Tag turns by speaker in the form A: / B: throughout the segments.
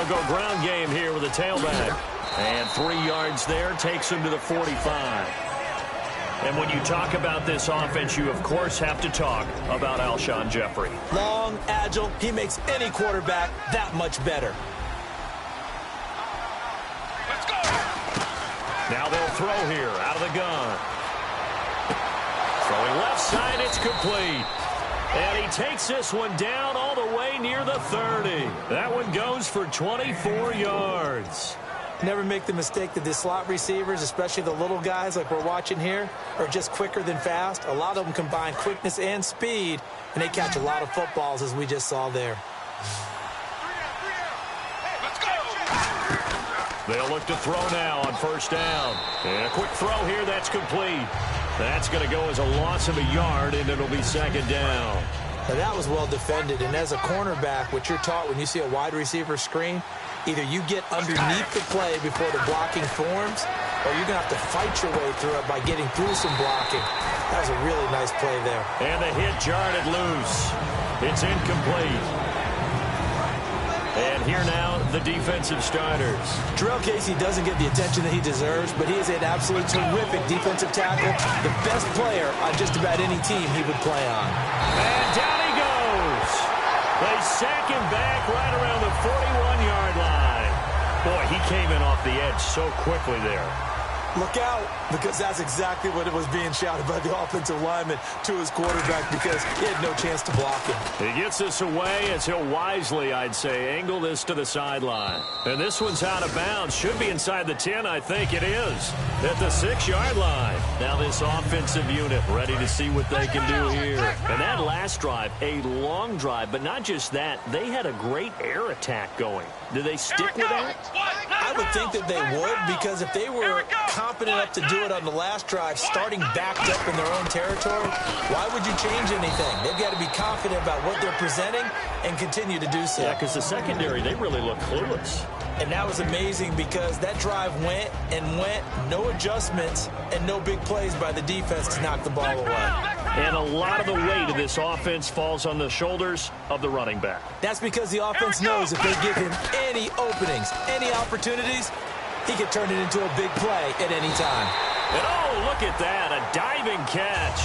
A: they'll go ground game here with a tailback. And 3 yards there takes him to the 45. And when you talk about this offense, you, of course, have to talk about Alshon Jeffrey.
B: Long, agile, he makes any quarterback that much better.
A: Let's go! Now they'll throw here out of the gun. Throwing left side, it's complete. And he takes this one down all the way near the 30. That one goes for 24 yards.
B: Never make the mistake that the slot receivers, especially the little guys like we're watching here, are just quicker than fast. A lot of them combine quickness and speed, and they catch a lot of footballs, as we just saw there.
A: They'll look to throw now on first down. And a quick throw here, that's complete. That's going to go as a loss of a yard, and it'll be second down.
B: Now that was well defended, and as a cornerback, what you're taught when you see a wide receiver screen, either you get underneath the play before the blocking forms, or you're going to have to fight your way through it by getting through some blocking. That was a really nice play there.
A: And the hit jarred it loose. It's incomplete. And here now, the defensive starters.
B: Jarrell Casey doesn't get the attention that he deserves, but he is an absolutely terrific defensive tackle, the best player on just about any team he would play on.
A: And down he goes. They sack him back right around the 41-yard line. Boy, he came in off the edge so quickly there.
B: Look out, because that's exactly what it was being shouted by the offensive lineman to his quarterback, because he had no chance to block him.
A: He gets this away as he'll wisely, I'd say, angle this to the sideline. And this one's out of bounds. Should be inside the 10, I think it is. At the 6-yard line. Now this offensive unit ready to see what they can do here. And that last drive, a long drive, but not just that. They had a great air attack going. Do they stick with that?
B: I would think that they would, because if they were confident enough to do it on the last drive, starting backed up in their own territory, why would you change anything? They've got to be confident about what they're presenting and continue to do so.
A: Yeah, because the secondary, they really look clueless.
B: And that was amazing, because that drive went and went, no adjustments and no big plays by the defense to knock the ball away.
A: And a lot of the weight of this offense falls on the shoulders of the running back.
B: That's because the offense knows if they give him any openings, any opportunities, he can turn it into a big play at any time.
A: And oh, look at that, a diving catch.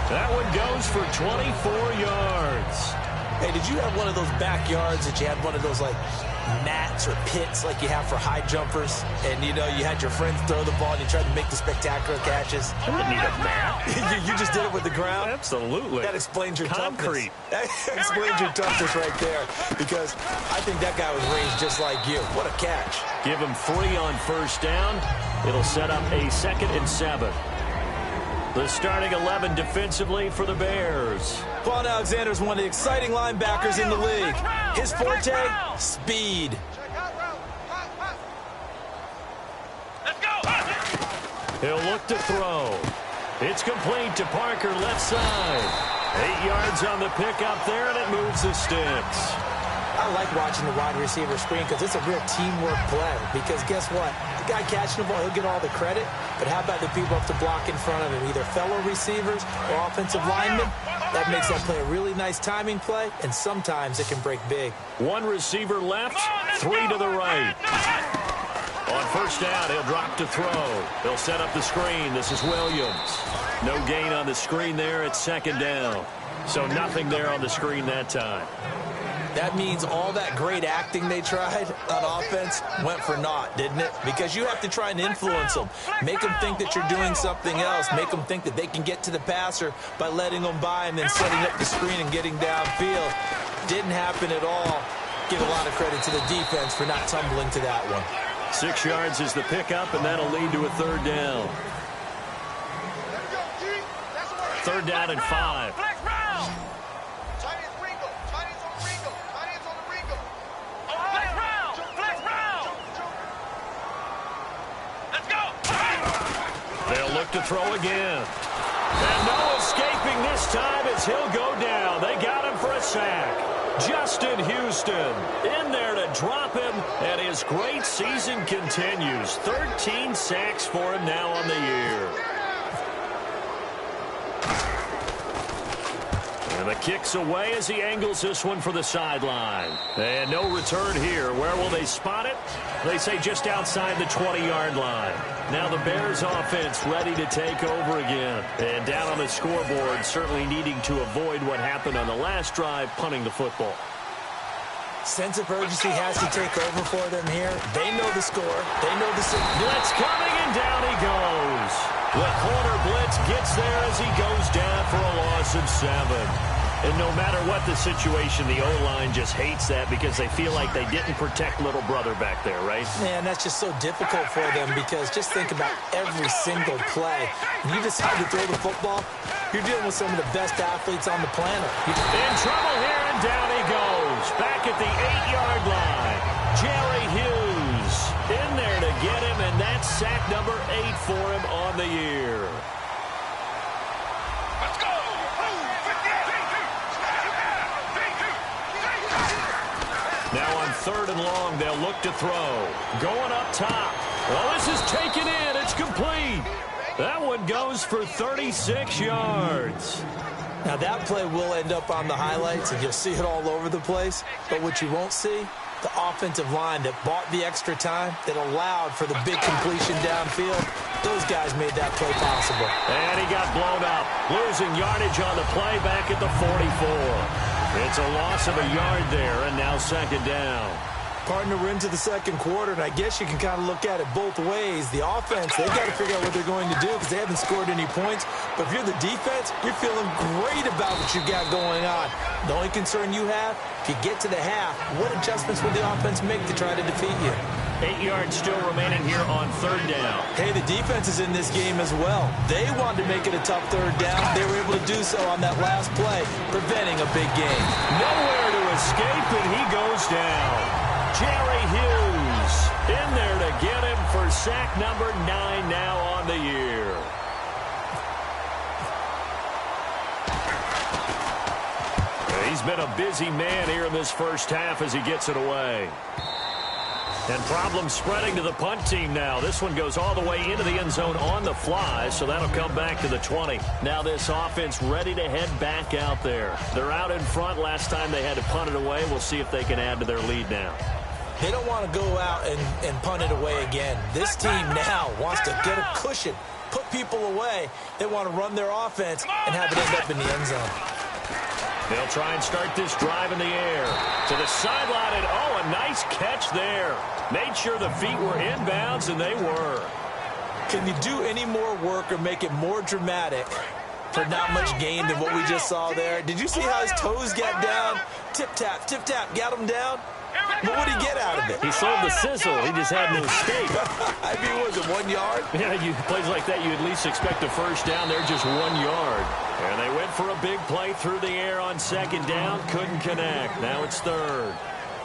A: That one goes for 24 yards.
B: Hey, did you have one of those backyards that you had one of those, like, mats or pits like you have for high jumpers, and, you know, you had your friends throw the ball and you tried to make the spectacular catches?
A: I didn't need a mat.
B: you just did it with the ground?
A: Absolutely.
B: That explains your
A: concrete.
B: Toughness. That explains your toughness right there, because I think that guy was raised just like you. What a catch.
A: Give him 3 on first down. It'll set up a 2nd and 7. The starting 11 defensively for the Bears.
B: Quan Alexander is one of the exciting linebackers in the league. His forte, speed.
C: Let's go.
A: He'll look to throw. It's complete to Parker, left side. 8 yards on the pickup there, and it moves the sticks.
B: I like watching the wide receiver screen, because it's a real teamwork play. Because guess what? The guy catching the ball, he'll get all the credit. But how about the people up to block in front of him, either fellow receivers or offensive linemen? That makes that play a really nice timing play, and sometimes it can break big.
A: 1 receiver left, 3 to the right. On first down, he'll drop to throw. He'll set up the screen. This is Williams. No gain on the screen there. It's 2nd down. So nothing there on the screen that time.
B: That means all that great acting they tried on offense went for naught, didn't it? Because you have to try and influence them. Make them think that you're doing something else. Make them think that they can get to the passer by letting them by and then setting up the screen and getting downfield. Didn't happen at all. Give a lot of credit to the defense for not tumbling to that one.
A: 6 yards is the pickup, and that'll lead to a 3rd down. 3rd down and 5. They'll look to throw again. And no escaping this time as he'll go down. They got him for a sack. Justin Houston in there to drop him, and his great season continues. 13 sacks for him now on the year. And The kick's away as he angles this one for the sideline. And no return here. Where will they spot it? They say just outside the 20-yard line. Now the Bears offense ready to take over again. And down on the scoreboard, certainly needing to avoid what happened on the last drive, punting the football.
B: Sense of urgency has to take over for them here. They know the score. They know the
A: blitz coming, and down he goes. The corner blitz gets there as he goes down for a loss of 7. And no matter what the situation, the O-line just hates that because they feel like they didn't protect little brother back there, right?
B: Man, that's just so difficult for them because just think about every single play. When you decide to throw the football, you're dealing with some of the best athletes on the planet.
A: In trouble here, and down he goes. Back at the 8-yard line. Jerry Hughes in there to get him, and that's sack number 8 for him on the year.
C: Let's go!
A: Now on 3rd and long, they'll look to throw. Going up top. Well, this is taken in. It's complete. That one goes for 36 yards.
B: Now, that play will end up on the highlights, and you'll see it all over the place. But what you won't see, the offensive line that bought the extra time, that allowed for the big completion downfield, those guys made that play possible.
A: And he got blown up, losing yardage on the play back at the 44. It's a loss of a yard there, and now 2nd down.
B: Partner, we're into the 2nd quarter, and I guess you can kind of look at it both ways. The offense, they've got to figure out what they're going to do because they haven't scored any points. But if you're the defense, you're feeling great about what you got going on. The only concern you have, if you get to the half, what adjustments will the offense make to try to defeat you?
A: 8 yards still remaining here on 3rd down.
B: Hey, the defense is in this game as well. They wanted to make it a tough 3rd down. They were able to do so on that last play, preventing a big game.
A: Nowhere to escape, and he goes down. Jerry Hughes in there to get him for sack number 9 now on the year. He's been a busy man here in this first half as he gets it away. And problems spreading to the punt team now. This one goes all the way into the end zone on the fly, so that'll come back to the 20. Now this offense ready to head back out there. They're out in front. Last time they had to punt it away. We'll see if they can add to their lead now.
B: They don't want to go out and punt it away again. This team now wants to get a cushion, put people away. They want to run their offense and have it end up in the end zone.
A: They'll try and start this drive in the air. To the sideline, and oh, a nice catch there. Made sure the feet were inbounds, and they were.
B: Can you do any more work or make it more dramatic for not much gain than what we just saw there? Did you see how his toes got down? Tip-tap, tip-tap, got him down? But what did he get out of it?
A: He sold the sizzle. He just had no escape.
B: I mean, was it 1 yard?
A: Yeah, plays like that, you at least expect a first down. They're just 1 yard. And they went for a big play through the air on 2nd down. Couldn't connect. Now it's 3rd.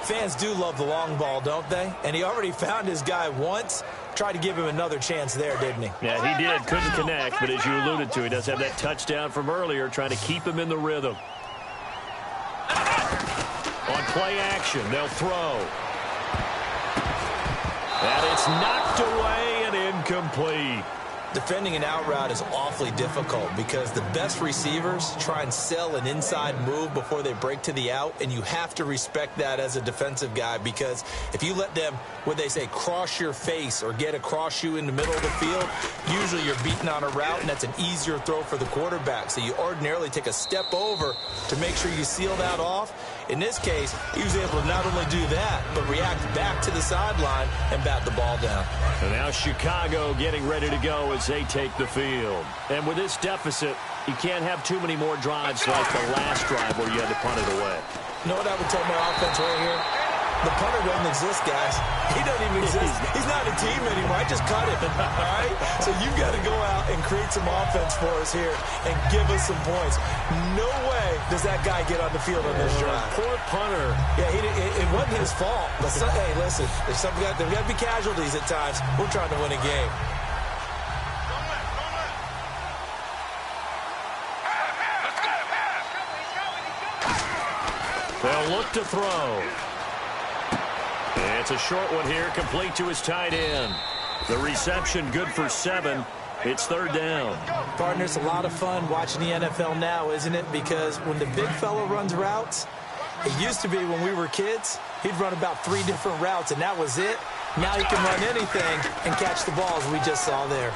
B: Fans do love the long ball, don't they? And he already found his guy once. Tried to give him another chance there, didn't he?
A: Yeah, he did. Couldn't connect. But as you alluded to, he does have that touchdown from earlier, trying to keep him in the rhythm. On play action, they'll throw. And it's knocked away and incomplete.
B: Defending an out route is awfully difficult because the best receivers try and sell an inside move before they break to the out, and you have to respect that as a defensive guy because if you let them, what they say, cross your face or get across you in the middle of the field, usually you're beaten on a route, and that's an easier throw for the quarterback. So you ordinarily take a step over to make sure you seal that off. In this case, he was able to not only do that, but react back to the sideline and bat the ball down.
A: And now Chicago getting ready to go as they take the field. And with this deficit, you can't have too many more drives like the last drive where you had to punt it away.
B: You know what I would tell my offense right here? The punter doesn't exist, guys. He doesn't even exist. He's not a team anymore. I just cut him, all right? So you've got to go out and create some offense for us here and give us some points. No way does that guy get on the field on this drive.
A: Poor punter.
B: Yeah, it wasn't his fault. But hey, listen, there's got to be casualties at times. We're trying to win a game.
A: They'll look to throw. It's a short one here, complete to his tight end. The reception good for 7. It's third down.
B: Partner, it's a lot of fun watching the NFL now, isn't it? Because when the big fella runs routes, it used to be when we were kids, he'd run about 3 different routes, and that was it. Now he can run anything and catch the balls we just saw there.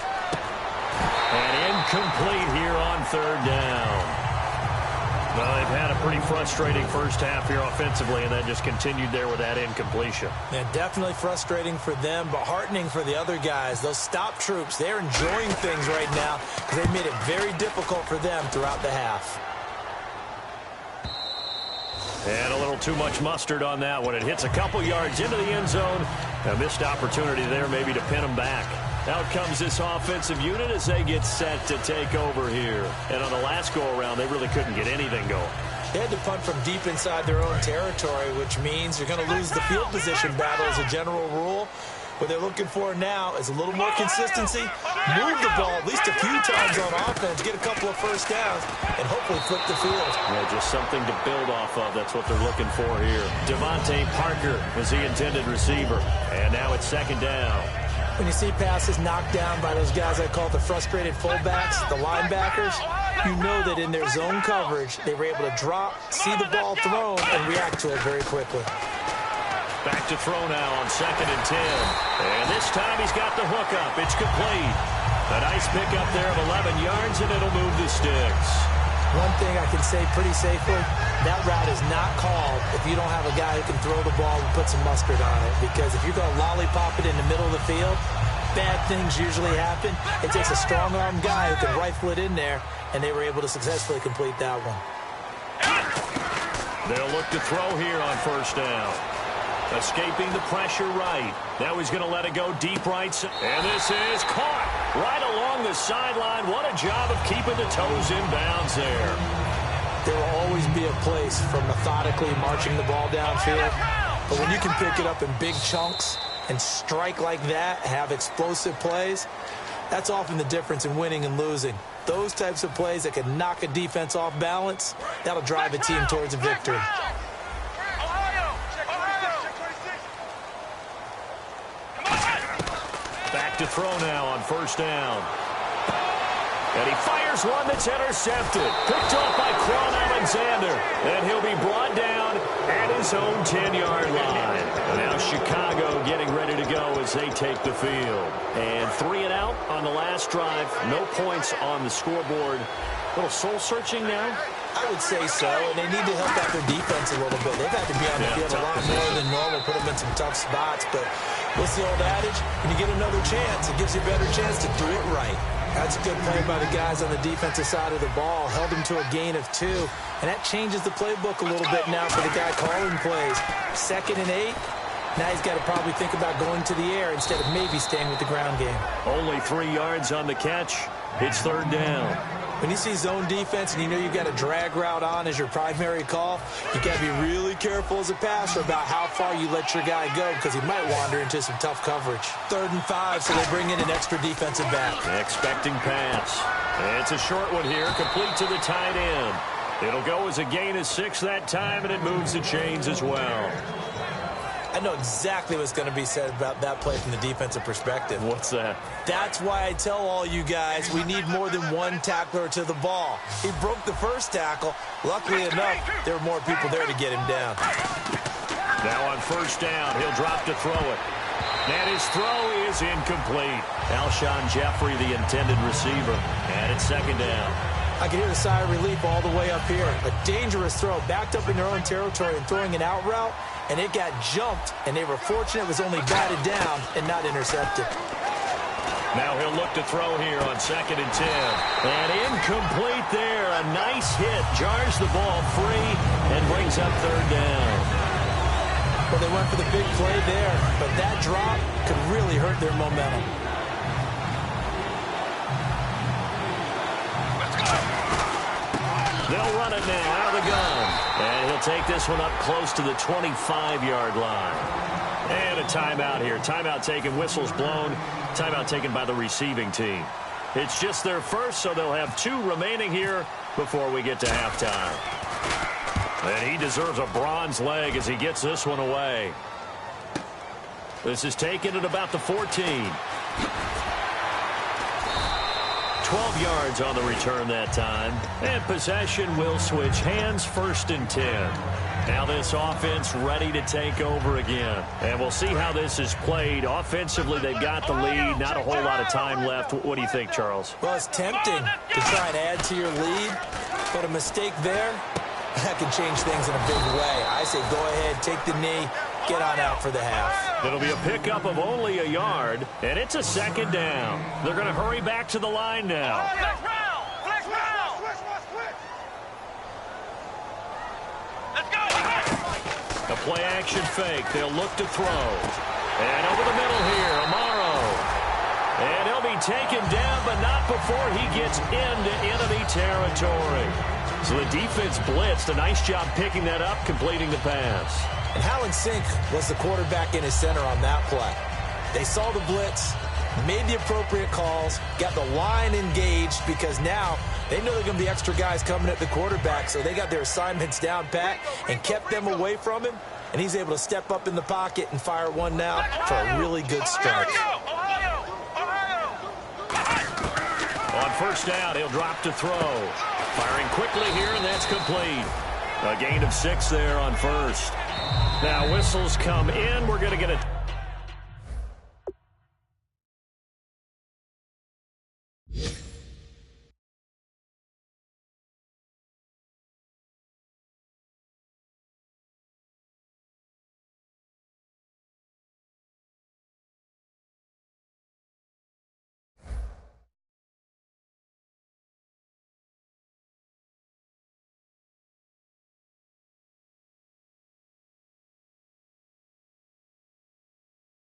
A: And incomplete here on third down. Well, they've had a pretty frustrating first half here offensively, and then just continued there with that incompletion.
B: Yeah, definitely frustrating for them, but heartening for the other guys. Those stop troops, they're enjoying things right now because they made it very difficult for them throughout the half.
A: And a little too much mustard on that one. It hits a couple yards into the end zone. A missed opportunity there maybe to pin them back. Out comes this offensive unit as they get set to take over here. And on the last go-around, they really couldn't get anything going.
B: They had to punt from deep inside their own territory, which means you're going to lose the field position battle as a general rule. What they're looking for now is a little more consistency, move the ball at least a few times on offense, get a couple of first downs, and hopefully flip the field.
A: Yeah, just something to build off of. That's what they're looking for here. Devontae Parker was the intended receiver. And now it's second down.
B: When you see passes knocked down by those guys I call the frustrated fullbacks, the linebackers, you know that in their zone coverage, they were able to drop, see the ball thrown, and react to it very quickly.
A: Back to throw now on 2nd and 10. And this time he's got the hook up. It's complete. A nice pickup there of 11 yards, and it'll move the sticks.
B: One thing I can say pretty safely, that route is not called if you don't have a guy who can throw the ball and put some mustard on it. Because if you're going to lollipop it in the middle of the field, bad things usually happen. It takes a strong-arm guy who can rifle it in there, and they were able to successfully complete that one.
A: They'll look to throw here on first down. Escaping the pressure right. Now he's going to let it go deep right. And this is caught right along the sideline. What a job of keeping the toes in bounds there.
B: There will always be a place for methodically marching the ball downfield. But when you can pick it up in big chunks and strike like that, have explosive plays, that's often the difference in winning and losing. Those types of plays that can knock a defense off balance, that'll drive a team towards a victory.
A: Back to throw now on first down. And he fires one that's intercepted. Picked off by Quan Alexander. And he'll be brought down at his own 10-yard line. And now Chicago getting ready to go as they take the field. And 3 and out on the last drive. No points on the scoreboard. A little soul-searching now.
B: I would say so, and they need to help out their defense a little bit. They've had to be on the field a lot more than normal, put them in some tough spots. But what's the old adage? When you get another chance, it gives you a better chance to do it right. That's a good play by the guys on the defensive side of the ball. Held them to a gain of 2, and that changes the playbook a little bit now for the guy calling plays. 2nd and 8. Now he's got to probably think about going to the air instead of maybe staying with the ground game.
A: Only 3 yards on the catch. It's third down.
B: When you see zone defense and you know you've got a drag route on as your primary call, you got to be really careful as a passer about how far you let your guy go because he might wander into some tough coverage. 3rd and 5, so they bring in an extra defensive back.
A: Expecting pass. It's a short one here, complete to the tight end. It'll go as a gain of 6 that time, and it moves the chains as well.
B: I know exactly what's going to be said about that play from the defensive perspective.
A: What's that?
B: That's why I tell all you guys we need more than one tackler to the ball. He broke the first tackle. Luckily enough, there were more people there to get him down.
A: Now on first down, he'll drop to throw it. And his throw is incomplete. Alshon Jeffrey, the intended receiver. And it's second down.
B: I can hear the sigh of relief all the way up here. A dangerous throw, backed up in their own territory and throwing an out route, and it got jumped, and they were fortunate it was only batted down and not intercepted.
A: Now he'll look to throw here on 2nd and 10. And incomplete there. A nice hit. Jars the ball free and brings up third down.
B: Well, they went for the big play there, but that drop could really hurt their momentum.
A: They'll run it now out of the gun. And he'll take this one up close to the 25-yard line. And a timeout here. Timeout taken, whistles blown. Timeout taken by the receiving team. It's just their first, so they'll have 2 remaining here before we get to halftime. And he deserves a bronze leg as he gets this one away. This is taken at about the 14. 12 yards on the return that time. And possession will switch hands, 1st and 10. Now this offense ready to take over again. And we'll see how this is played. Offensively, they've got the lead. Not a whole lot of time left. What do you think, Charles?
B: Well, it's tempting to try and add to your lead, but a mistake there, that can change things in a big way. I say go ahead, take the knee, get on out for the half.
A: It'll be a pickup of only a yard, and it's a 2nd down. They're going to hurry back to the line now. A play-action fake. They'll look to throw. And over the middle here, Amaro. And he'll be taken down, but not before he gets into enemy territory. So the defense blitzed. A nice job picking that up, completing the pass.
B: And Hallen Sink was the quarterback in his center on that play. They saw the blitz, made the appropriate calls, got the line engaged because now they know they're going to be extra guys coming at the quarterback, so they got their assignments down pat and kept them away from him, and he's able to step up in the pocket and fire one now for a really good strike.
A: On 1st down, he'll drop to throw. Firing quickly here, and that's complete. A gain of 6 there on 1st. Now whistles come in. We're going to get a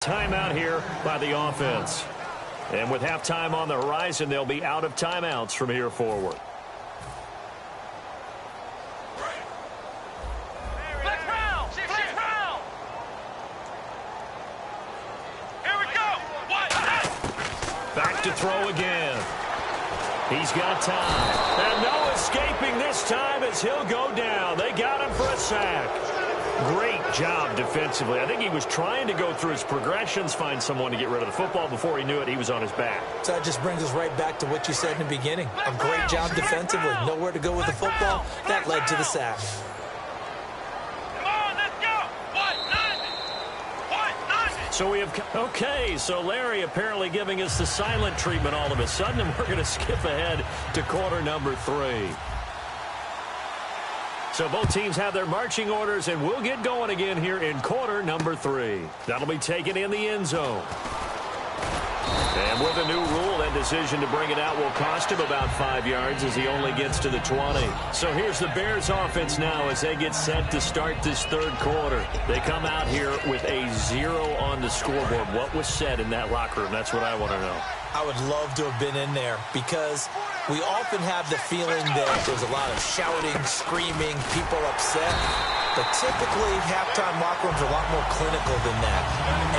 A: timeout here by the offense. And with halftime on the horizon, they'll be out of timeouts from here forward. Back to throw again. He's got time. And no escaping this time as he'll go down. They got him for a sack. Great job defensively. I think he was trying to go through his progressions, find someone to get rid of the football. Before he knew it, he was on his back.
B: So that just brings us right back to what you said in the beginning. A great job defensively. Nowhere to go with the football. That led to the sack.
A: So we have, okay, so Larry apparently giving us the silent treatment all of a sudden, and we're going to skip ahead to quarter number 3. So both teams have their marching orders, and we'll get going again here in quarter number 3. That'll be taken in the end zone. And with a new rule, that decision to bring it out will cost him about 5 yards as he only gets to the 20. So here's the Bears offense now as they get set to start this 3rd quarter. They come out here with a 0 on the scoreboard. What was said in that locker room? That's what I want to know.
B: I would love to have been in there because we often have the feeling that there's a lot of shouting, screaming, people upset. But typically, halftime locker rooms are a lot more clinical than that.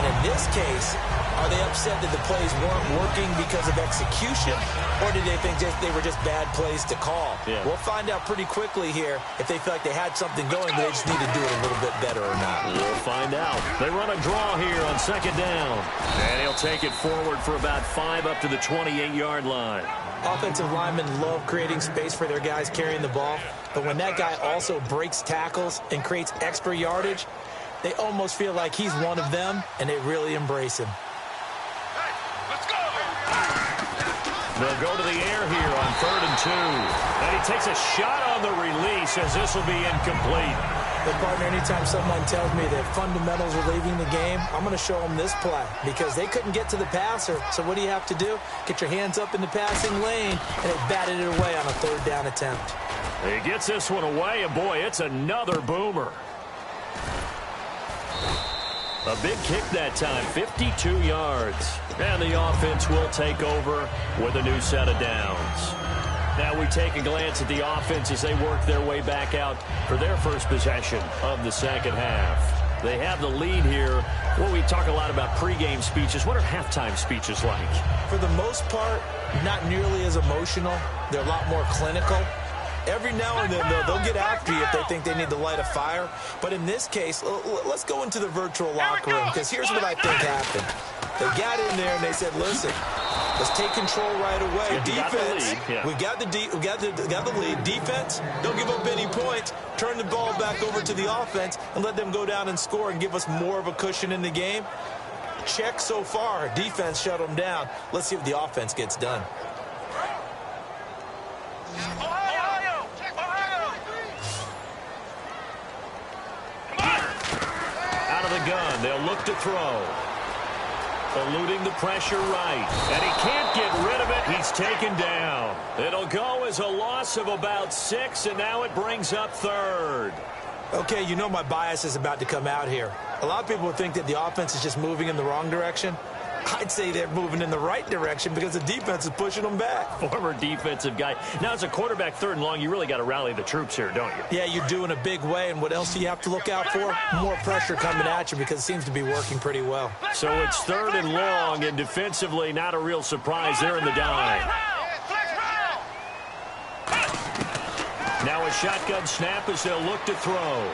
B: And in this case, are they upset that the plays weren't working because of execution, or did they think they were just bad plays to call?
A: Yeah.
B: We'll find out pretty quickly here if they feel like they had something going, but they just need to do it a little bit better or not.
A: We'll find out. They run a draw here on 2nd down. And he'll take it forward for about 5 up to the 28-yard line.
B: Offensive linemen love creating space for their guys carrying the ball, but when that guy also breaks tackles and creates extra yardage, they almost feel like he's one of them, and they really embrace him.
A: They'll go to the air here on 3rd and 2. And he takes a shot on the release as this will be incomplete.
B: But, partner, anytime someone tells me that fundamentals are leaving the game, I'm going to show them this play because they couldn't get to the passer. So what do you have to do? Get your hands up in the passing lane, and they batted it away on a 3rd down attempt.
A: He gets this one away, and, boy, it's another boomer. A big kick that time, 52 yards. And the offense will take over with a new set of downs. Now we take a glance at the offense as they work their way back out for their first possession of the 2nd half. They have the lead here. Well, we talk a lot about pregame speeches. What are halftime speeches like?
B: For the most part, not nearly as emotional. They're a lot more clinical. Every now and then, though, they'll get after you if they think they need to light a fire. But in this case, let's go into the virtual locker room because here's what I think happened. They got in there and they said, listen, Let's take control right away.
A: Yeah,
B: Defense,
A: we
B: got the lead. Defense, don't give up any points. Turn the ball back over to the offense and let them go down and score and give us more of a cushion in the game. Check so far. Defense shut them down. Let's see what the offense gets done.
A: Out of the gun, they'll look to throw. Eluding the pressure right. And he can't get rid of it. He's taken down. It'll go as a loss of about 6, and now it brings up 3rd.
B: Okay, you know my bias is about to come out here. A lot of people would think that the offense is just moving in the wrong direction. I'd say they're moving in the right direction because the defense is pushing them back.
A: Former defensive guy. Now, as a quarterback 3rd and long, you really got to rally the troops here, don't you?
B: Yeah, you're doing a big way, and what else do you have to look out for? More pressure coming at you because it seems to be working pretty well.
A: So it's 3rd and long, and defensively, not a real surprise there in the dime. Now a shotgun snap as they'll look to throw.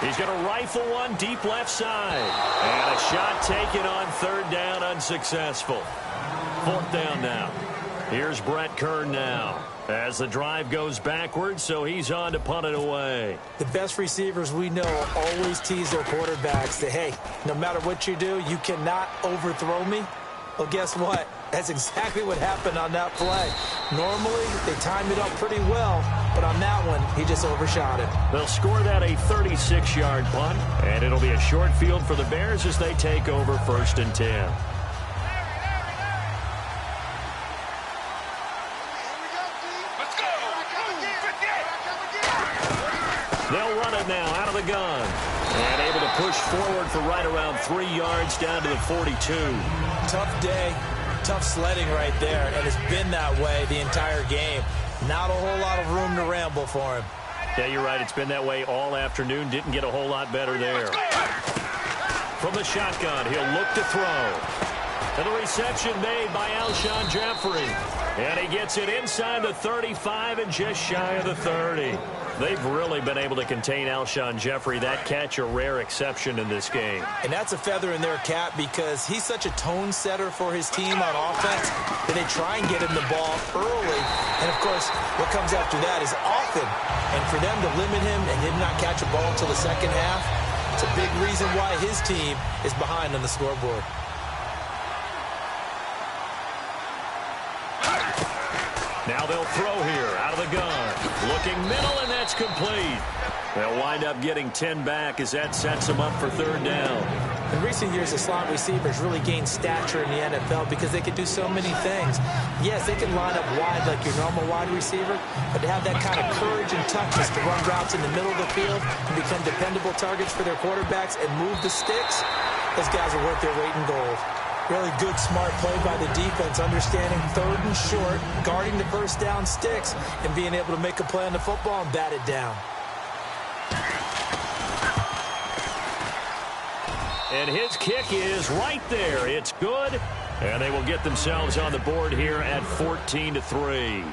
A: He's going to rifle one deep left side. And a shot taken on 3rd down, unsuccessful. 4th down now. Here's Brett Kern now as the drive goes backwards, so he's on to punt it away.
B: The best receivers we know always tease their quarterbacks that, hey, no matter what you do, you cannot overthrow me. Well, guess what? That's exactly what happened on that play. Normally, they time it up pretty well, but on that one, he just overshot it.
A: They'll score that a 36-yard punt, and it'll be a short field for the Bears as they take over 1st and 10. They'll run it now out of the gun. And able to push forward for right around 3 yards down to the 42.
B: Tough day, tough sledding right there, and it's been that way the entire game. Not a whole lot of room to ramble for him.
A: Yeah, you're right. It's been that way all afternoon. Didn't get a whole lot better there. From the shotgun, he'll look to throw. And the reception made by Alshon Jeffrey. And he gets it inside the 35 and just shy of the 30. They've really been able to contain Alshon Jeffrey. That catch a rare exception in this game.
B: And that's a feather in their cap because he's such a tone setter for his team on offense that they try and get him the ball early. And, of course, what comes after that is often. And for them to limit him and him not catch a ball until the second half, it's a big reason why his team is behind on the scoreboard.
A: Now they'll throw here out of the gun. Looking middle, and that's complete. They'll wind up getting 10 back as that sets them up for 3rd down.
B: In recent years, the slot receivers really gained stature in the NFL because they could do so many things. Yes, they can line up wide like your normal wide receiver, but to have that kind of courage and toughness to run routes in the middle of the field and become dependable targets for their quarterbacks and move the sticks, those guys are worth their weight in gold. Really good, smart play by the defense, understanding 3rd and short, guarding the first down sticks, and being able to make a play on the football and bat it down.
A: And his kick is right there. It's good, and they will get themselves on the board here at 14-3.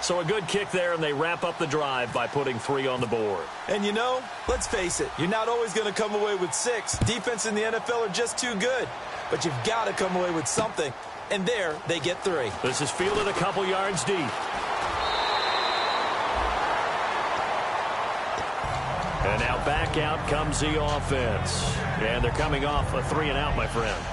A: So a good kick there, and they wrap up the drive by putting 3 on the board.
B: And, you know, let's face it, you're not always going to come away with 6. Defense in the NFL are just too good. But you've got to come away with something. And there, they get 3.
A: This is fielded a couple yards deep. And now back out comes the offense. And they're coming off a 3-and-out, my friend.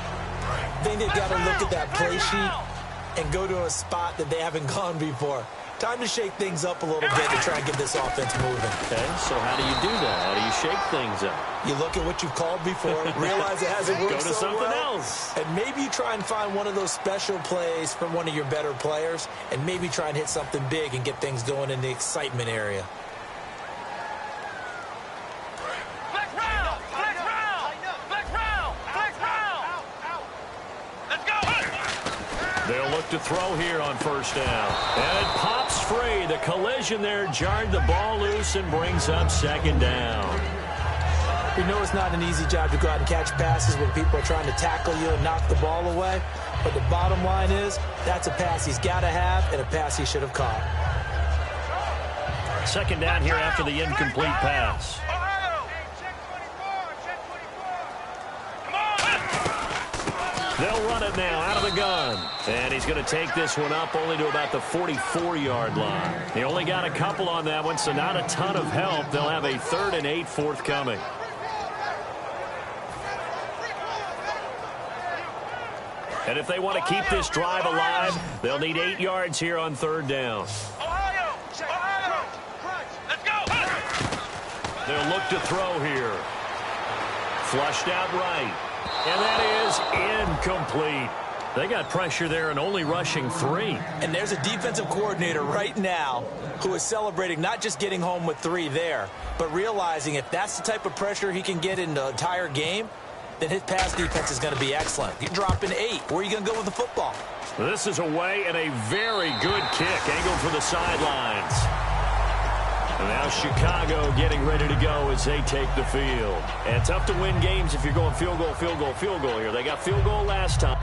B: I think they've got to look at that play sheet and go to a spot that they haven't gone before. Time to shake things up a little bit to try and get this offense moving.
A: Okay, so how do you do that? How do you shake things up?
B: You look at what you've called before, realize it hasn't worked
A: Go to
B: so
A: something
B: well,
A: else.
B: and maybe you try and find one of those special plays from one of your better players, and maybe try and hit something big and get things going in the excitement area.
A: They'll look to throw here on 1st down. And it pops free. The collision there jarred the ball loose and brings up 2nd down.
B: We know it's not an easy job to go out and catch passes when people are trying to tackle you and knock the ball away. But the bottom line is, that's a pass he's got to have and a pass he should have caught.
A: 2nd down here after the incomplete pass. They'll run it now out of the gun. And he's going to take this one up only to about the 44-yard line. He only got a couple on that one, so not a ton of help. They'll have a 3rd and 8 forthcoming. And if they want to keep this drive alive, they'll need 8 yards here on 3rd down.
C: Ohio! Ohio! Let's go!
A: They'll look to throw here. Flushed out right. And that is incomplete. They got pressure there and only rushing 3.
B: And there's a defensive coordinator right now who is celebrating not just getting home with 3 there, but realizing if that's the type of pressure he can get in the entire game, then his pass defense is going to be excellent. You're dropping 8. Where are you going to go with the football?
A: This is away and a very good kick angled for the sidelines. And now Chicago getting ready to go as they take the field. And tough to win games if you're going field goal, field goal, field goal here. They got field goal last time.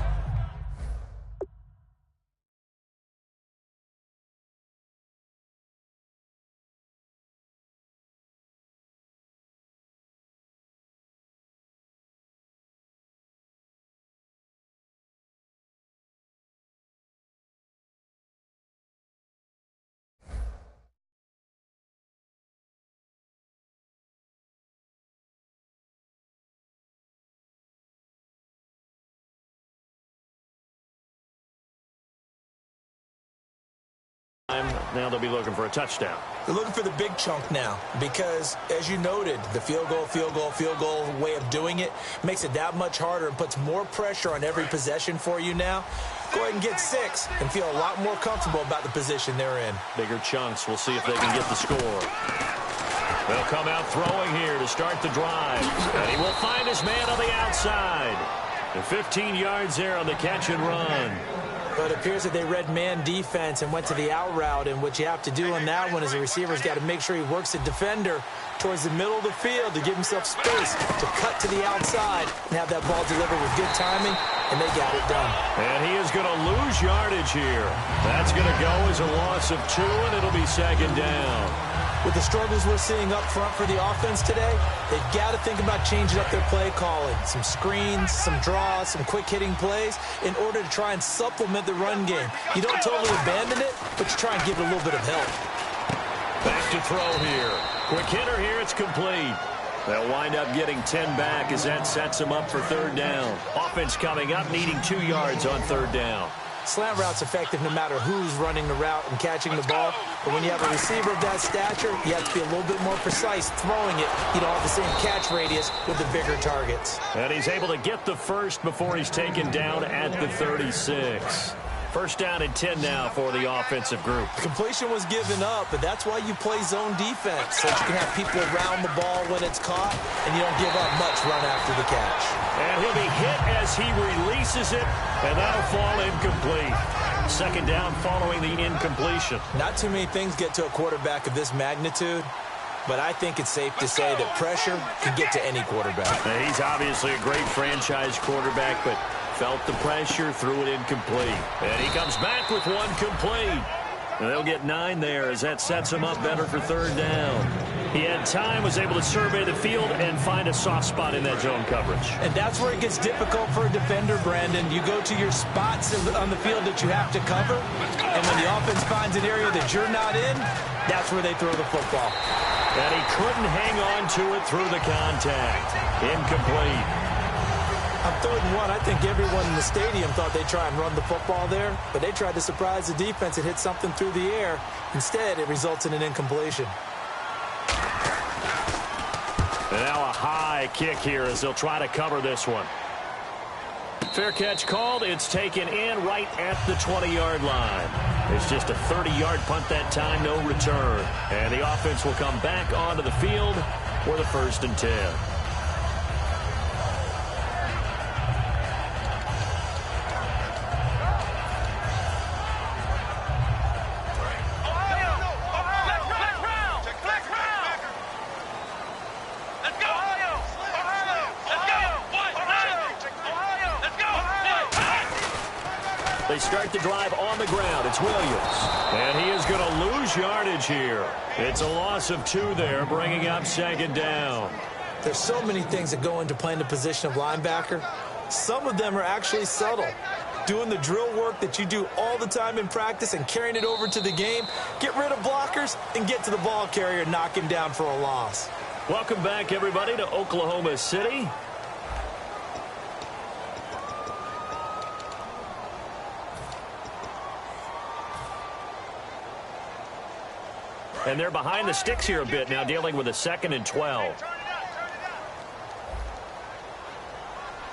A: Now they'll be looking for a touchdown.
B: They're looking for the big chunk now because, as you noted, the field goal way of doing it makes it that much harder and puts more pressure on every possession for you now. Go ahead and get 6 and feel a lot more comfortable about the position they're in.
A: Bigger chunks. We'll see if they can get the score. They'll come out throwing here to start the drive. And he will find his man on the outside. And 15 yards there on the catch and run.
B: But it appears that they read man defense and went to the out route, and what you have to do on that one is the receiver's got to make sure he works the defender towards the middle of the field to give himself space to cut to the outside and have that ball delivered with good timing, and they got it done.
A: And he is going to lose yardage here. That's going to go as a loss of 2, and it'll be 2nd down.
B: With the struggles we're seeing up front for the offense today, they've got to think about changing up their play calling. Some screens, some draws, some quick-hitting plays in order to try and supplement the run game. You don't totally abandon it, but you try and give it a little bit of help.
A: Back to throw here. Quick hitter here, it's complete. They'll wind up getting 10 back as that sets them up for 3rd down. Offense coming up, needing 2 yards on 3rd down.
B: Slant route's effective no matter who's running the route and catching the ball. But when you have a receiver of that stature, you have to be a little bit more precise throwing it. You don't have the same catch radius with the bigger targets.
A: And he's able to get the first before he's taken down at the 36. 1st down and 10 now for the offensive group.
B: The completion was given up, but that's why you play zone defense, so you can have people around the ball when it's caught, and you don't give up much run after the catch.
A: And he'll be hit as he releases it, and that'll fall incomplete. 2nd down following the incompletion.
B: Not too many things get to a quarterback of this magnitude, but I think it's safe to say that pressure can get to any quarterback.
A: Now, he's obviously a great franchise quarterback, but felt the pressure, threw it incomplete. And he comes back with one complete. And they'll get 9 there as that sets him up better for 3rd down. He had time, was able to survey the field and find a soft spot in that zone coverage.
B: And that's where it gets difficult for a defender, Brandon. You go to your spots on the field that you have to cover, and when the offense finds an area that you're not in, that's where they throw the football.
A: And he couldn't hang on to it through the contact. Incomplete.
B: On 3rd and 1, I think everyone in the stadium thought they'd try and run the football there, but they tried to surprise the defense and hit something through the air. Instead, it results in an incompletion.
A: And now a high kick here as they'll try to cover this one. Fair catch called. It's taken in right at the 20-yard line. It's just a 30-yard punt that time, no return. And the offense will come back onto the field for the 1st and 10. They start the drive on the ground. It's Williams. And he is going to lose yardage here. It's a loss of 2 there, bringing up 2nd down.
B: There's so many things that go into playing the position of linebacker. Some of them are actually subtle. Doing the drill work that you do all the time in practice and carrying it over to the game. Get rid of blockers and get to the ball carrier and knock him down for a loss.
A: Welcome back, everybody, to Oklahoma City. And they're behind the sticks here a bit now, dealing with a 2nd and 12.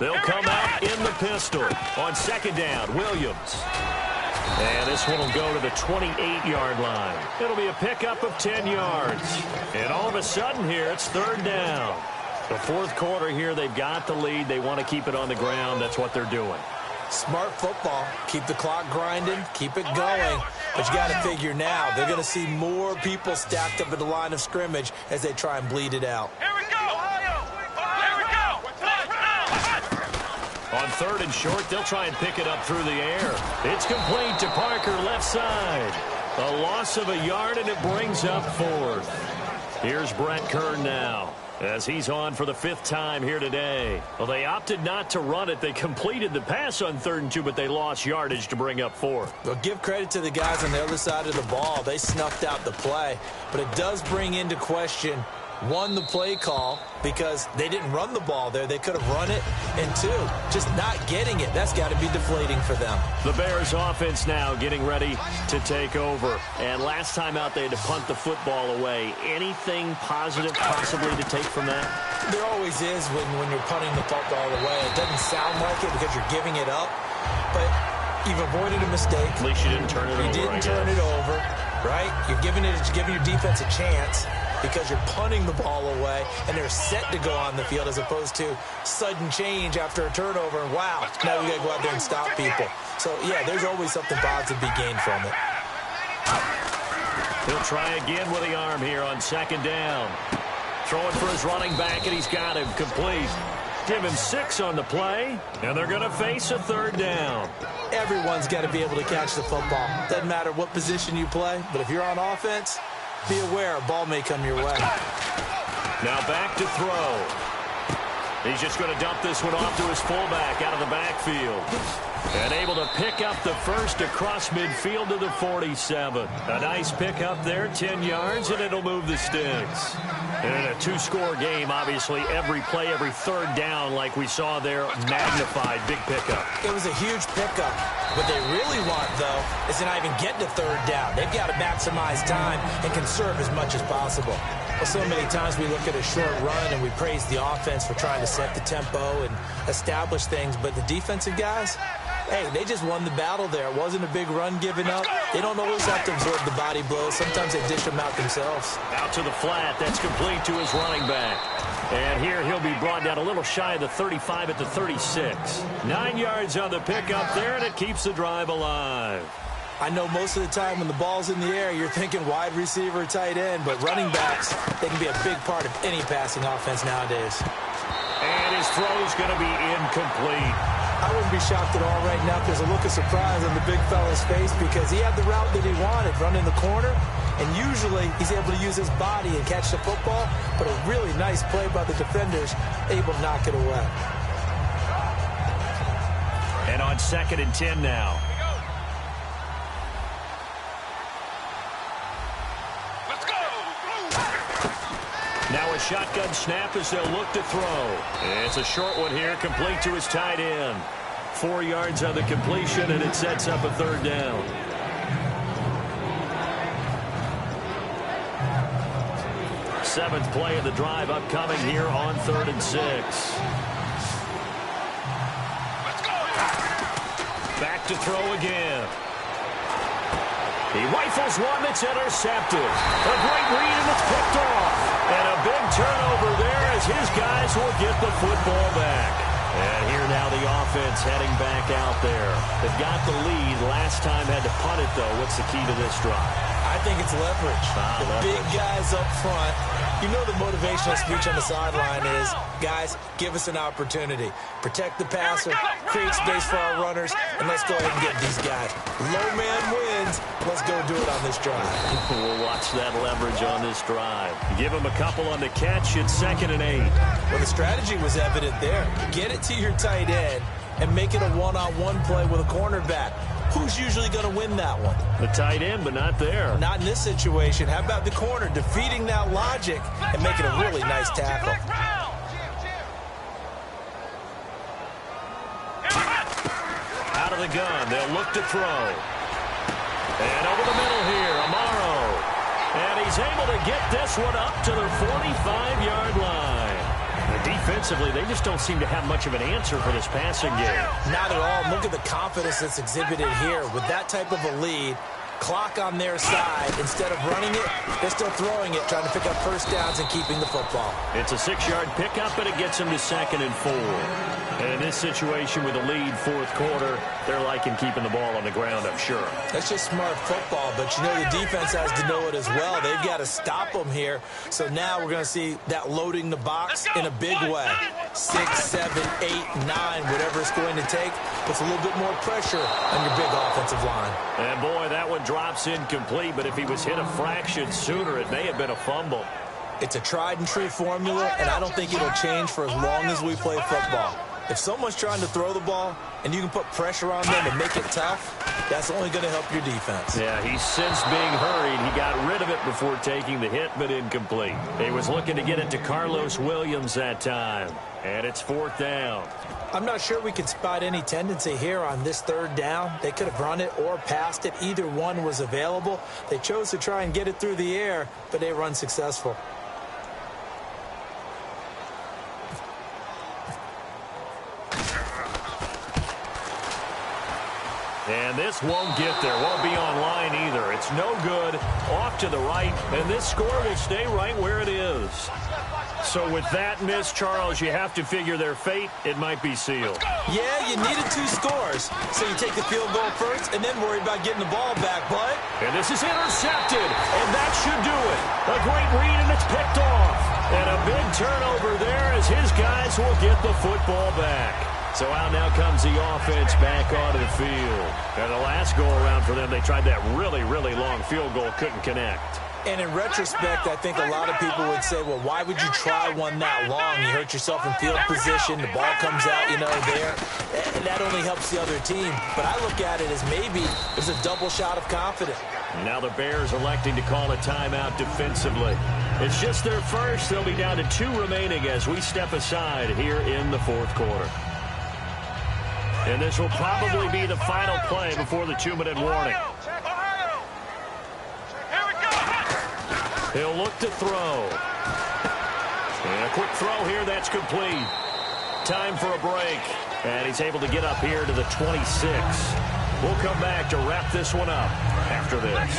A: They'll come out in the pistol on 2nd down. Williams. And this one will go to the 28-yard line. It'll be a pickup of 10 yards. And all of a sudden here, it's 3rd down. The 4th quarter here, they've got the lead. They want to keep it on the ground. That's what they're doing.
B: Smart football. Keep the clock grinding. Keep it going. But you got to figure now, they're going to see more people stacked up at the line of scrimmage as they try and bleed it out.
C: Here we go! Here we go!
A: On 3rd and short, they'll try and pick it up through the air. It's complete to Parker, left side. A loss of a yard, and it brings up 4th. Here's Brett Kern now, as he's on for the 5th time here today. Well, they opted not to run it. They completed the pass on 3rd and 2, but they lost yardage to bring up 4th.
B: Well, give credit to the guys on the other side of the ball. They snuffed out the play, but it does bring into question, 1, the play call, because they didn't run the ball there. They could have run it, and 2, just not getting it. That's got to be deflating for them.
A: The Bears offense now getting ready to take over. And last time out, they had to punt the football away. Anything positive possibly to take from that?
B: There always is when you're punting the football away. It doesn't sound like it because you're giving it up, but you've avoided a mistake.
A: At least you didn't turn it over.
B: You didn't turn it over, right? You're giving your defense a chance because you're punting the ball away, and they're set to go on the field as opposed to sudden change after a turnover, and wow, now we got to go out there and stop people. So, yeah, there's always something positive to be gained from it.
A: He'll try again with the arm here on 2nd down. Throwing for his running back, and he's got him complete. Give him 6 on the play, and they're going to face a 3rd down.
B: Everyone's got to be able to catch the football. Doesn't matter what position you play, but if you're on offense, be aware a ball may come your way.
A: Now back to throw. He's just going to dump this one off to his fullback out of the backfield. And able to pick up the first across midfield to the 47. A nice pickup there, 10 yards, and it'll move the sticks. And a 2-score game, obviously, every play, every 3rd down, like we saw there, magnified, big pickup.
B: It was a huge pickup. What they really want, though, is to not even get to 3rd down. They've got to maximize time and conserve as much as possible. Well, so many times we look at a short run and we praise the offense for trying to set the tempo and establish things, but the defensive guys, hey, they just won the battle there. It wasn't a big run given up. They don't always have to absorb the body blows. Sometimes they dish them out themselves.
A: Out to the flat. That's complete to his running back. And here he'll be brought down a little shy of the 35 at the 36. 9 yards on the pickup there, and it keeps the drive alive.
B: I know most of the time when the ball's in the air, you're thinking wide receiver, tight end, but running backs, they can be a big part of any passing offense nowadays.
A: And his throw's going to be incomplete.
B: I wouldn't be shocked at all right now if there's a look of surprise on the big fella's face because he had the route that he wanted, running the corner, and usually he's able to use his body and catch the football, but a really nice play by the defenders, able to knock it away.
A: And on 2nd and 10 now. Now a shotgun snap as they'll look to throw. It's a short one here, complete to his tight end. 4 yards on the completion, and it sets up a 3rd down. Seventh play of the drive upcoming here on 3rd and 6. Back to throw again. He rifles one that's intercepted. A great read, and it's picked off. And a big turnover there as his guys will get the football back. And here now the offense heading back out there. They've got the lead. Last time had to punt it, though. What's the key to this drive?
B: I think it's leverage. The big guys up front. You know the motivational speech on the sideline is, guys, give us an opportunity. Protect the passer, create space for our runners, and let's go ahead and get these guys. Low man wins. chains. Let's go do it on this drive.
A: We'll watch that leverage on this drive. Give him a couple on the catch. It's 2nd and 8.
B: Well, the strategy was evident there. Get it to your tight end and make it a one-on-one play with a cornerback. Who's usually going to win that one?
A: The tight end, but not there.
B: Not in this situation. How about the corner defeating that logic and making a really nice tackle?
A: Out of the gun, they'll look to throw. And over the middle here, Amaro. And he's able to get this one up to the 45-yard line. Defensively, they just don't seem to have much of an answer for this passing game.
B: Not at all. Look at the confidence that's exhibited here. With that type of a lead, clock on their side, instead of running it, they're still throwing it, trying to pick up first downs and keeping the football.
A: It's a 6-yard pickup, and it gets them to 2nd and 4. And in this situation with a lead 4th quarter, they're liking keeping the ball on the ground, I'm sure.
B: That's just smart football, but you know the defense has to know it as well. They've got to stop them here. So now we're going to see that loading the box in a big way. 6, 7, 8, 9, whatever it's going to take, puts a little bit more pressure on your big offensive line.
A: And boy, that one drops incomplete, but if he was hit a fraction sooner, it may have been a fumble.
B: It's a tried and true formula, and I don't think it'll change for as long as we play football. If someone's trying to throw the ball and you can put pressure on them and make it tough, that's only going to help your defense.
A: Yeah, he's since being hurried. He got rid of it before taking the hit, but incomplete. He was looking to get it to Carlos Williams that time, and it's 4th down.
B: I'm not sure we can spot any tendency here on this 3rd down. They could have run it or passed it. Either one was available. They chose to try and get it through the air, but they were unsuccessful.
A: And this won't get there. Won't be online either. It's no good. Off to the right. And this score will stay right where it is. So with that miss, Charles, you have to figure their fate. It might be sealed.
B: Yeah, you needed 2 scores. So you take the field goal first and then worry about getting the ball back, but...
A: And this is intercepted. And that should do it. A great read, and it's picked off. And a big turnover there as his guys will get the football back. So out now comes the offense back onto the field. And the last go-around for them, they tried that really, really long field goal, couldn't connect.
B: And in retrospect, I think a lot of people would say, well, why would you try one that long? You hurt yourself in field position. The ball comes out, there. And that only helps the other team. But I look at it as maybe there's a double shot of confidence.
A: Now the Bears electing to call a timeout defensively. It's just their first. They'll be down to 2 remaining as we step aside here in the 4th quarter. And this will probably be the final play before the 2-minute warning. He'll look to throw. And a quick throw here, that's complete. Time for a break. And he's able to get up here to the 26. We'll come back to wrap this one up after this.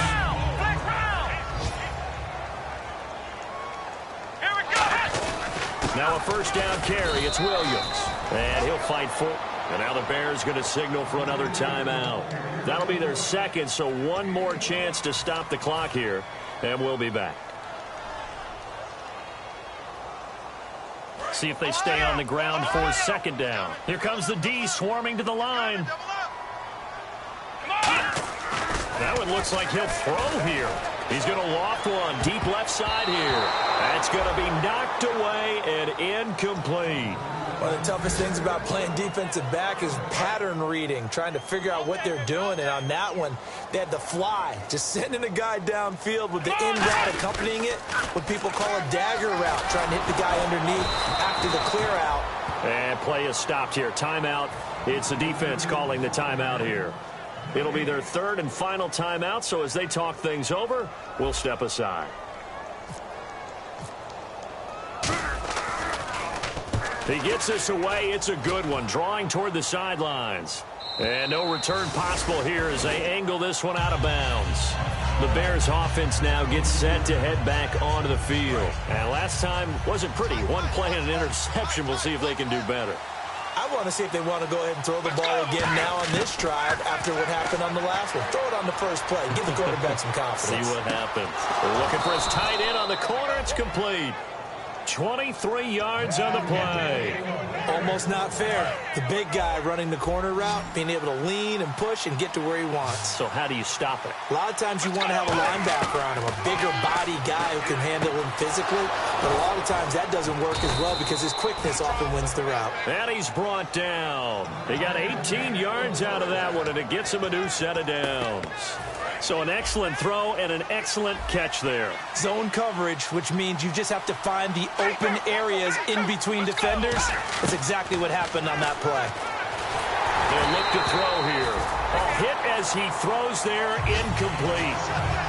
A: Now a first down carry. It's Williams. And he'll fight for it. And now the Bears going to signal for another timeout. That'll be their 2nd, so one more chance to stop the clock here. And we'll be back. See if they stay on the ground for 2nd down. Here comes the D swarming to the line. That one looks like he'll throw here. He's going to loft one deep left side here. That's going to be knocked away and incomplete.
B: One of the toughest things about playing defensive back is pattern reading, trying to figure out what they're doing. And on that one, they had the fly, just sending a guy downfield with the in route accompanying it, what people call a dagger route, trying to hit the guy underneath after the clear out.
A: And play is stopped here. Timeout. It's the defense calling the timeout here. It'll be their 3rd and final timeout, so as they talk things over, we'll step aside. He gets this away. It's a good one, drawing toward the sidelines. And no return possible here as they angle this one out of bounds. The Bears offense now gets set to head back onto the field. And last time wasn't pretty. One play and an interception. We'll see if they can do better.
B: I want to see if they want to go ahead and throw the ball again now on this drive after what happened on the last one. Throw it on the first play. Give the quarterback some confidence.
A: See what happens. They're looking for his tight end on the corner. It's complete. 23 yards on the play.
B: Almost not fair. The big guy running the corner route, being able to lean and push and get to where he wants.
A: So how do you stop it?
B: A lot of times you want to have a linebacker on him, a bigger body guy who can handle him physically, but a lot of times that doesn't work as well because his quickness often wins the route.
A: And he's brought down. He got 18 yards out of that one, and it gets him a new set of downs. So an excellent throw and an excellent catch there.
B: Zone coverage, which means you just have to find the open areas in between defenders. That's exactly what happened on that play.
A: They'll look to throw here. A hit as he throws there, incomplete.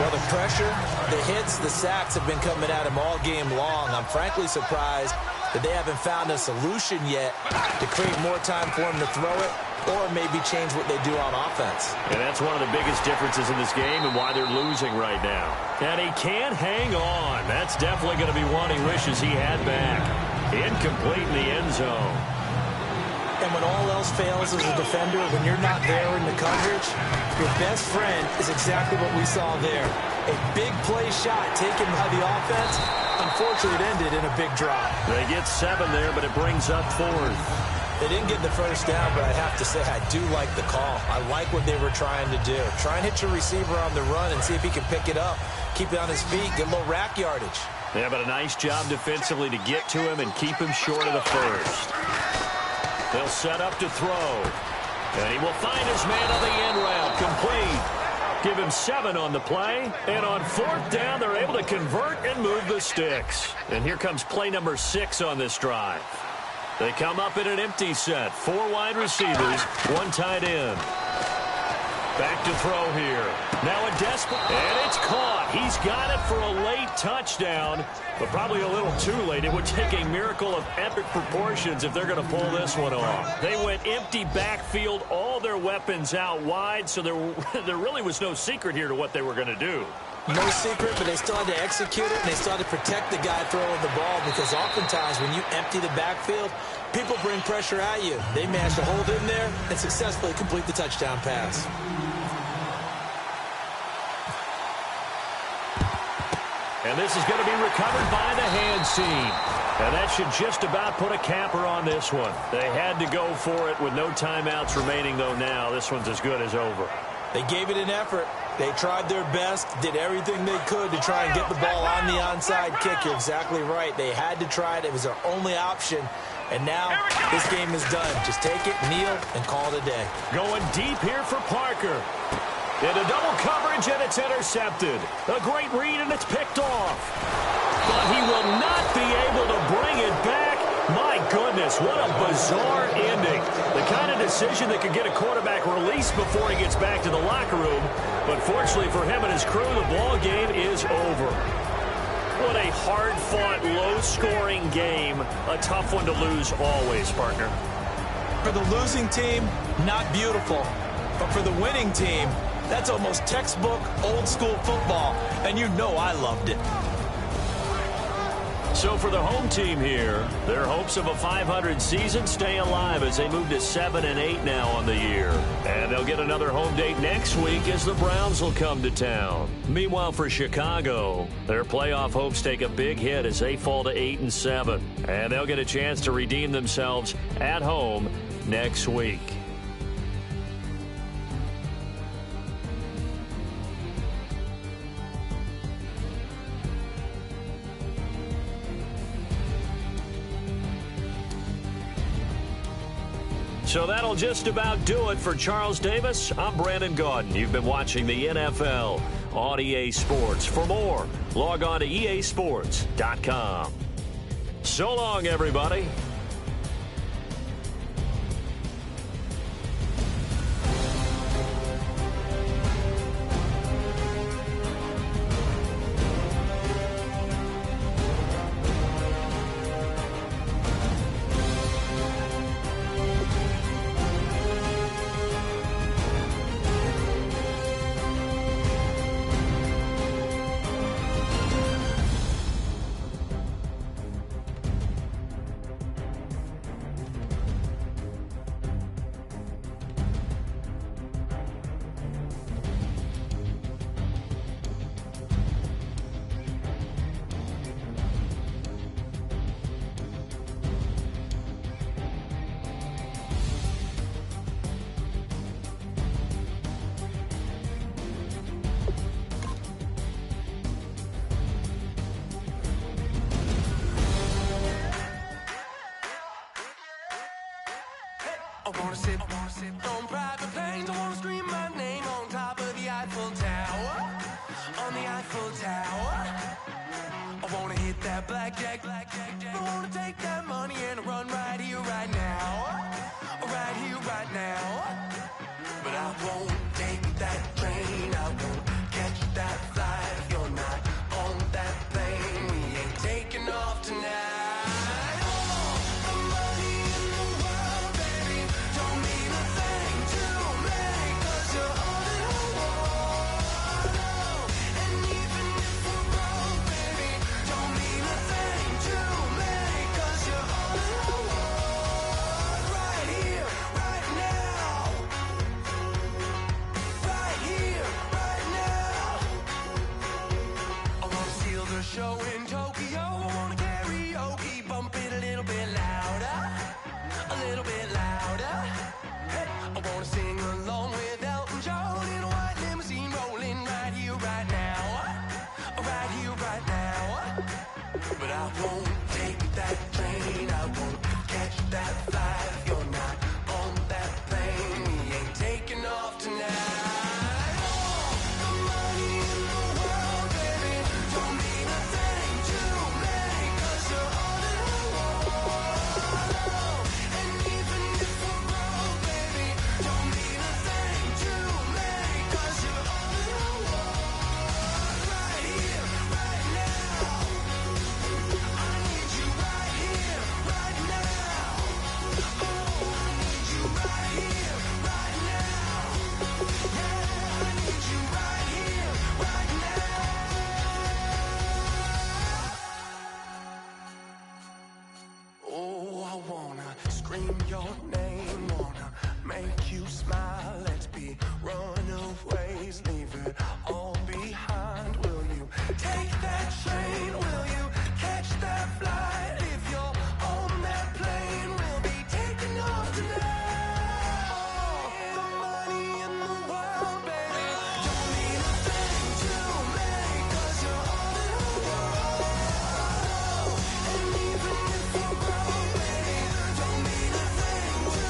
B: Well, the pressure, the hits, the sacks have been coming at him all game long. I'm frankly surprised that they haven't found a solution yet to create more time for him to throw it, or maybe change what they do on offense.
A: And that's one of the biggest differences in this game and why they're losing right now. And he can't hang on. That's definitely going to be one he wishes he had back. Incomplete in the end zone.
B: And when all else fails as a defender, when you're not there in the coverage, your best friend is exactly what we saw there. A big play shot taken by the offense. Unfortunately, it ended in a big drop.
A: They get 7 there, but it brings up 4th.
B: They didn't get the first down, but I have to say I do like the call. I like what they were trying to do. Try and hit your receiver on the run and see if he can pick it up. Keep it on his feet, get a little rack yardage.
A: Yeah, but a nice job defensively to get to him and keep him short of the first. They'll set up to throw. And he will find his man on the end route. Complete. Give him 7 on the play. And on 4th down, they're able to convert and move the sticks. And here comes play number 6 on this drive. They come up in an empty set. 4 wide receivers, 1 tight end. Back to throw here. Now a desperate, and it's caught. He's got it for a late touchdown, but probably a little too late. It would take a miracle of epic proportions if they're going to pull this one off. They went empty backfield, all their weapons out wide, so there really was no secret here to what they were going to do.
B: No secret, but they still had to execute it, and they still had to protect the guy throwing the ball because oftentimes when you empty the backfield, people bring pressure at you. They managed to hold in there and successfully complete the touchdown pass.
A: And this is going to be recovered by the hands team. And that should just about put a capper on this one. They had to go for it with no timeouts remaining, though now this one's as good as over.
B: They gave it an effort. They tried their best, did everything they could to try and get the ball on the onside kick. You're exactly right. They had to try it. It was their only option. And now this game is done. Just take it, kneel, and call it a day.
A: Going deep here for Parker. Into double coverage, and it's intercepted. A great read, and it's picked off. But he will not be able to bring it back. My goodness, what a bizarre ending. The kind of decision that could get a quarterback released before he gets back to the locker room. But fortunately for him and his crew, the ball game is over. What a hard-fought, low-scoring game. A tough one to lose always, partner.
B: For the losing team, not beautiful. But for the winning team, that's almost textbook old-school football. And you know I loved it.
A: So for the home team here, their hopes of a 500 season stay alive as they move to 7-8 now on the year. And they'll get another home date next week as the Browns will come to town. Meanwhile, for Chicago, their playoff hopes take a big hit as they fall to 8-7. And they'll get a chance to redeem themselves at home next week. So that'll just about do it for Charles Davis. I'm Brandon Gaudin. You've been watching the NFL on EA Sports. For more, log on to easports.com. So long, everybody.
D: sip on private planes. I wanna scream my name on top of the Eiffel Tower. On the Eiffel Tower. I wanna hit that blackjack. I wanna take that money and run right here, right now. Right here, right now. But I won't take that train. I won't catch that flight. If you're not on that plane, we ain't taking off tonight. Show in Tokyo, I wanna karaoke, bump it a little bit louder, a little bit louder. Hey, I wanna sing along with Elton John in a white limousine, rolling right here, right now, right here, right now. But I won't take that train, I won't catch that flight. If you're not on that plane, we ain't taking off tonight. Scream your name, wanna make you smile. Let's be runaways, leave it all behind. Will you take that train? Will you catch that flight? If you're on that plane, we'll be taking off tonight. All the money in the world, baby, don't mean a thing to me, 'cause you're all in the world. And even if we're broke, baby, don't mean a thing to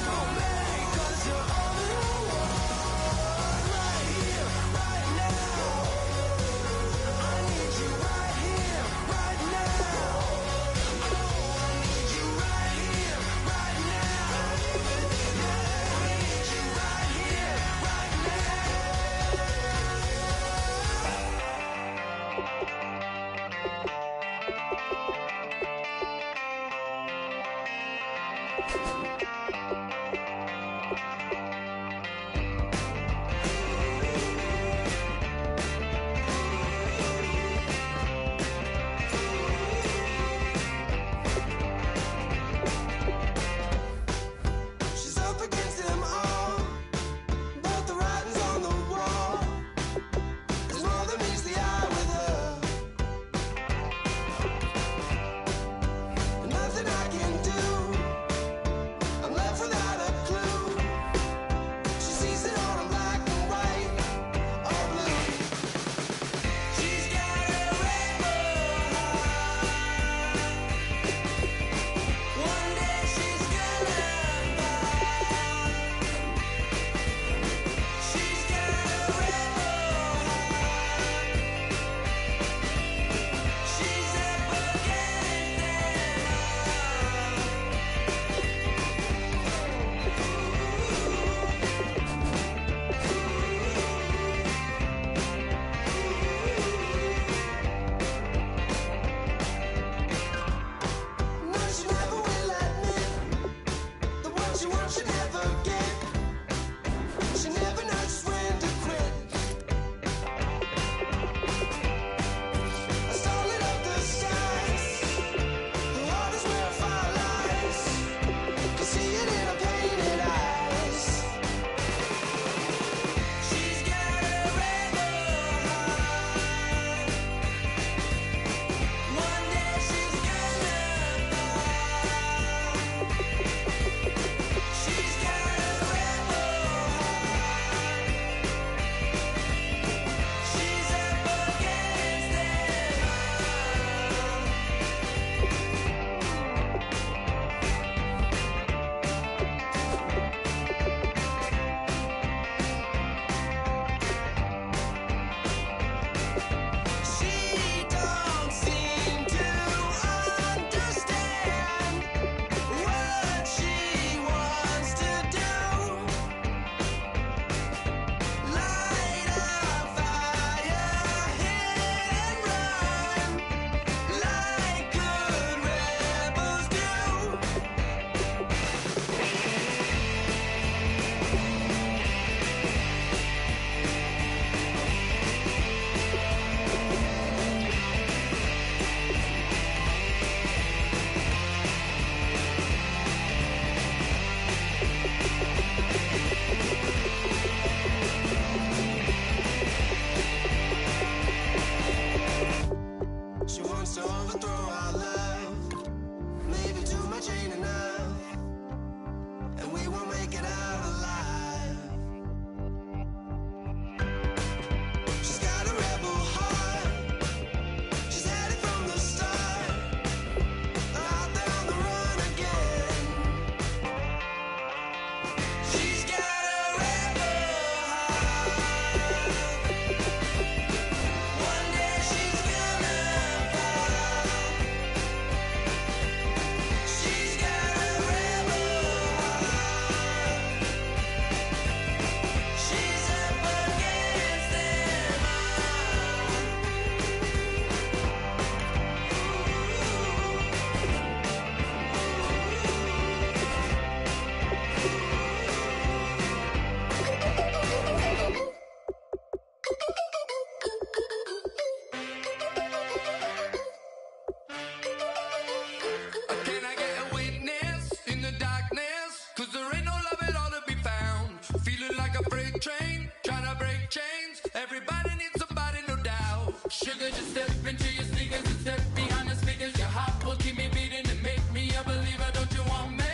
D: Sugar, just step into your sneakers and step behind the speakers. Your heart will keep me beating and make me a believer. Don't you want me?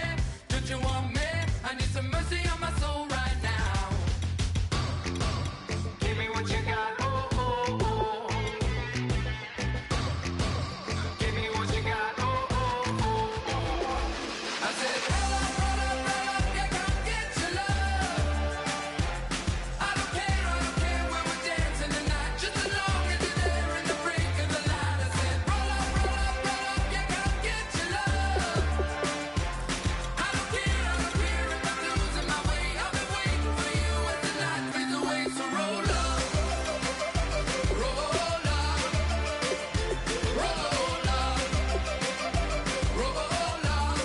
D: Don't you want me? I need some mercy on my soul right now. Give me what you got, oh, oh, oh. Give me what you got, oh, oh, oh, oh. I said, roll up, yeah, come get your love. I don't care when we're dancing tonight, just as long as you're there in the break of the light. I said, roll up, yeah, come get your love. I don't care if I'm losing my way. I've been waiting for you as the night fades away. So roll up, roll up, roll up, roll up.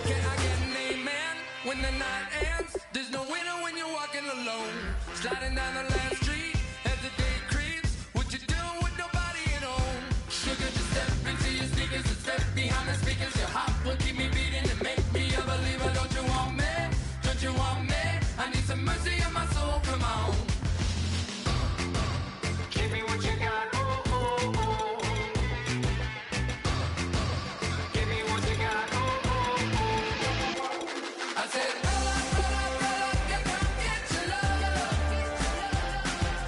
D: Can I get an amen when the night ends? There's no winner when you're walking alone. Sliding down the last street as the day creeps. What you doing with nobody at home? Sugar, just step into your sneakers and step behind the speakers. Your heart will keep me beating and make me a believer. Don't you want me? Don't you want me? I need some mercy on my soul. Come on. Give me what you got. Oh, oh, oh. Give me what you got. Oh, oh, oh. I said, roll up, yeah, come get your love.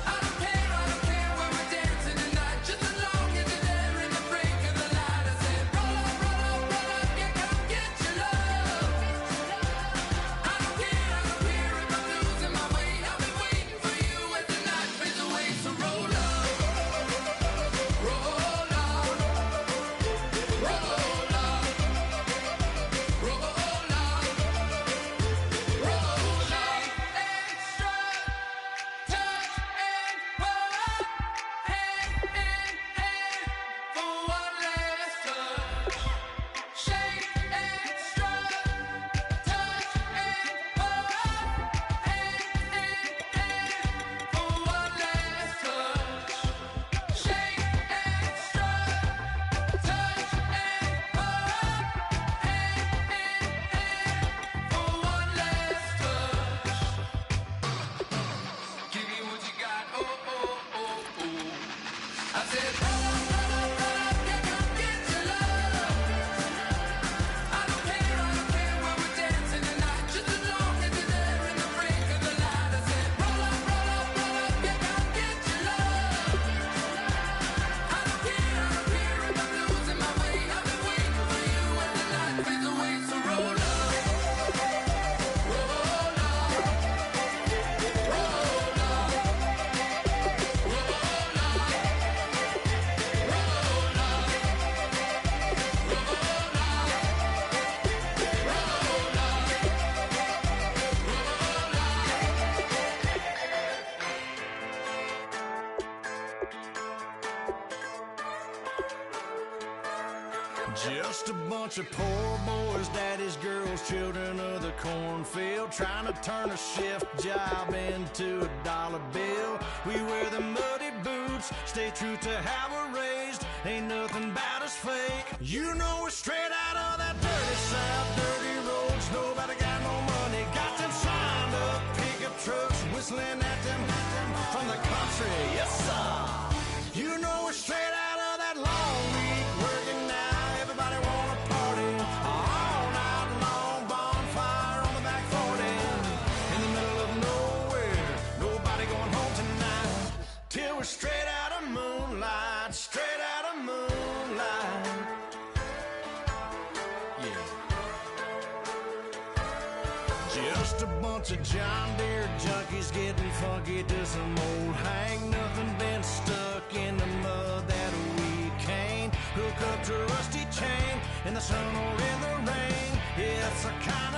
D: I don't care when we're dancing tonight, just as long as you're there in the break of the light. I said, roll up, yeah, come get your love. I don't care if I'm losing my way. I've been waiting for you as the night fades away. So roll up, roll up, roll up, roll up, roll up. Extra, touch and pull up, hand in hand for one last touch. Shake extra, touch and pull up, hand in hand for one last touch. Shake extra, touch and pull up, hand in hand for one last touch. Give me what you got, oh, oh, oh, oh. I said, roll up, yeah, come get your love. I don't care when we're dancing tonight, just as long as you're there in the break of the light. I said, roll up, yeah, come get your love. I don't care if I'm losing my way. I've been waiting for you as the night fades away. So roll up, roll up, roll up, roll up, roll
E: Just a bunch of poor boys, daddy's girls, children of the cornfield, trying to turn a shift job into a dollar bill. We wear the muddy boots, stay true to how we're raised. Ain't nothing about us fake. You know we're straight out of that dirty south, dirty roads. Nobody got no money, got them signed up pickup trucks, whistling at them from the country. Yes, sir. You know we're straight out of that long week working now. Everybody wanna party all night long, bonfire on the back 40 in the middle of nowhere. Nobody going home tonight till we're straight out of moonlight, straight out of moonlight. Yeah. Just a bunch of John Deere junkies getting funky to some old hang. Nothing been stuck in the mud that we can't hook up to a rusty chain in the sun or in the rain. Yeah, it's a kind